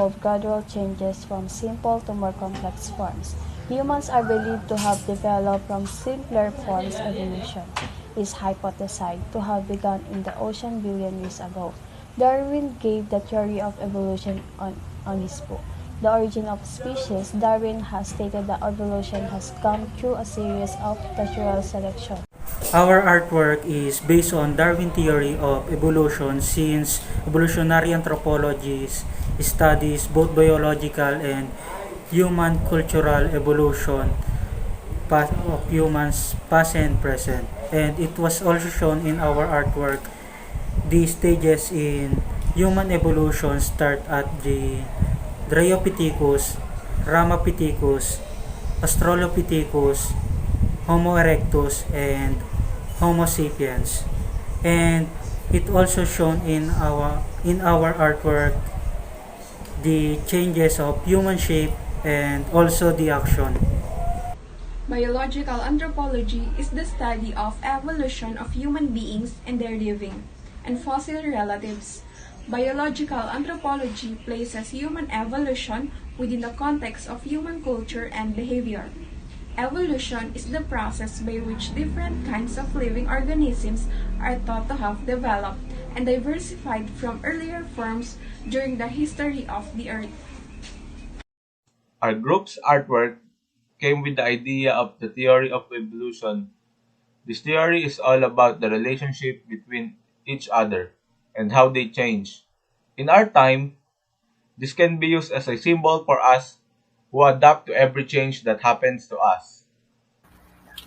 involve gradual changes from simple to more complex forms. Humans are believed to have developed from simpler forms. Evolution is hypothesized to have begun in the ocean billion years ago. Darwin gave the theory of evolution on his book, The Origin of Species. Darwin has stated that evolution has come through a series of natural selection. Our artwork is based on Darwin theory of evolution since evolutionary anthropologies studies both biological and human cultural evolution of humans past and present. And it was also shown in our artwork. The stages in human evolution start at the Dryopithecus, Ramapithecus, Australopithecus, Homo erectus, and Homo sapiens. And it also shown in our artwork the changes of human shape and also the action. Biological anthropology is the study of evolution of human beings and their living and fossil relatives. Biological anthropology places human evolution within the context of human culture and behavior. Evolution is the process by which different kinds of living organisms are thought to have developed and diversified from earlier forms during the history of the Earth. Our group's artwork came with the idea of the theory of evolution. This theory is all about the relationship between each other and how they change. In our time, this can be used as a symbol for us who adapt to every change that happens to us.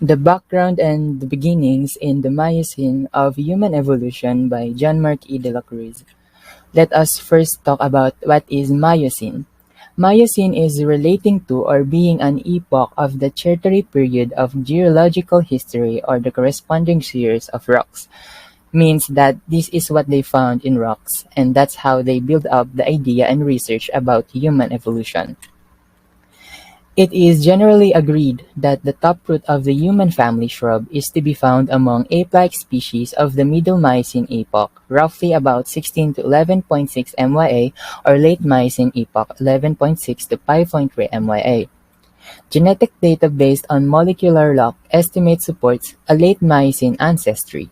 The Background and the Beginnings in the Miocene of Human Evolution by John Mark E. de la Cruz. Let us first talk about what is Miocene. Miocene is relating to or being an epoch of the Tertiary period of geological history or the corresponding series of rocks. Means that this is what they found in rocks, and that's how they build up the idea and research about human evolution. It is generally agreed that the taproot of the human family shrub is to be found among ape-like species of the Middle Miocene epoch, roughly about 16 to 11.6 MYA, or Late Miocene epoch, 11.6 to 5.3 MYA. Genetic data based on molecular lock estimate supports a late Miocene ancestry.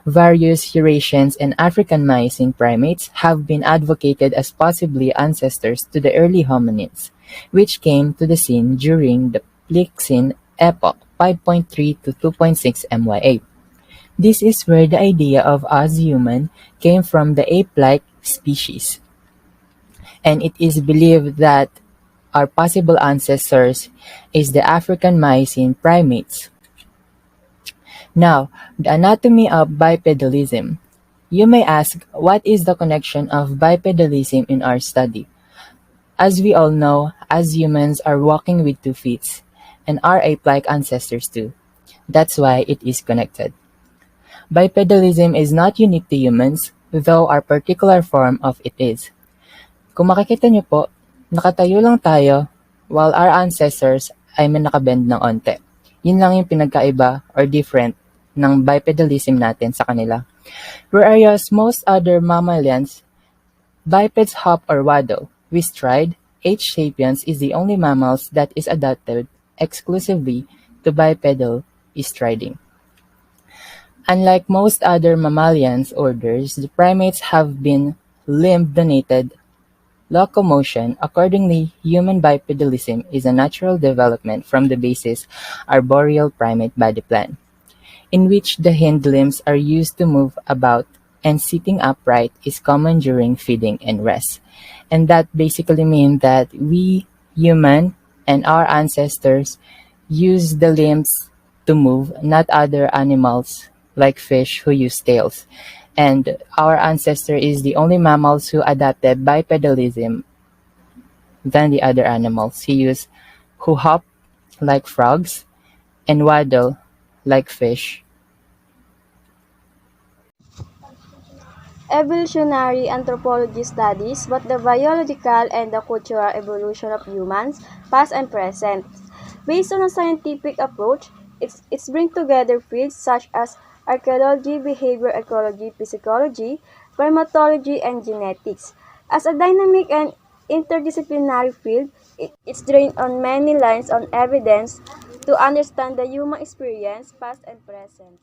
Various Eurasians and African Miocene primates have been advocated as possibly ancestors to the early hominids, which came to the scene during the Pleistocene epoch, 5.3 to 2.6 MYA. This is where the idea of us human came from, the ape-like species. And it is believed that our possible ancestors is the African Miocene primates. Now, the anatomy of bipedalism. You may ask, what is the connection of bipedalism in our study? As we all know, as humans are walking with 2 feet, and our ape-like ancestors too. That's why it is connected. Bipedalism is not unique to humans, though our particular form of it is. Kung makikita niyo po, nakatayo lang tayo while our ancestors ay may nakabend ng onte. Yun lang yung pinagkaiba or different ng bipedalism natin sa kanila. Whereas most other mammalians, bipeds hop or waddle. We stride. H. sapiens is the only mammals that is adapted exclusively to bipedal striding. Unlike most other mammalians orders, the primates have been limb-donated locomotion. Accordingly, human bipedalism is a natural development from the basis arboreal primate body plan, in which the hind limbs are used to move about and sitting upright is common during feeding and rest. And that basically means that we, human, and our ancestors use the limbs to move, not other animals like fish who use tails. And our ancestor is the only mammals who adapted bipedalism than the other animals. Who hop like frogs and waddle like fish. Evolutionary anthropology studies both the biological and the cultural evolution of humans, past and present. Based on a scientific approach, it's bring together fields such as archaeology, behavior ecology, psychology, primatology, and genetics. As a dynamic and interdisciplinary field. It's drawn on many lines on evidence to understand the human experience, past and present.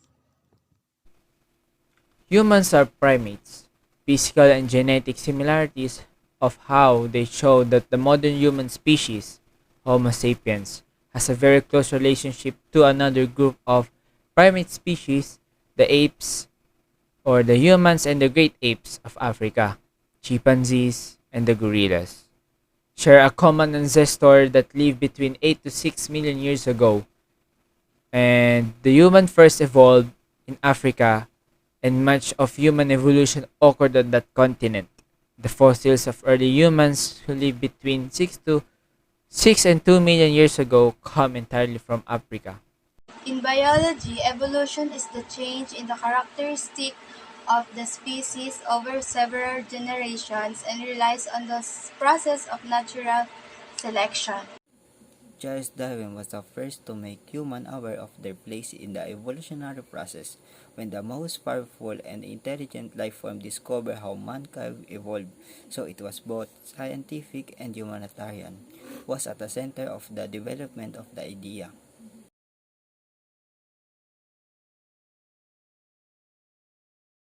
Humans are primates. Physical and genetic similarities of how they show that the modern human species, Homo sapiens, has a very close relationship to another group of primate species, the apes, or the humans and the great apes of Africa, chimpanzees, and the gorillas. Share a common ancestor that lived between 8 to 6 million years ago, and the human first evolved in Africa, and much of human evolution occurred on that continent. The fossils of early humans who lived between 6 and 2 million years ago come entirely from Africa. In biology, evolution is the change in the characteristic of the species over several generations and relies on the process of natural selection. Charles Darwin was the first to make humans aware of their place in the evolutionary process when the most powerful and intelligent life form discovered how mankind evolved, so it was both scientific and humanitarian, was at the center of the development of the idea.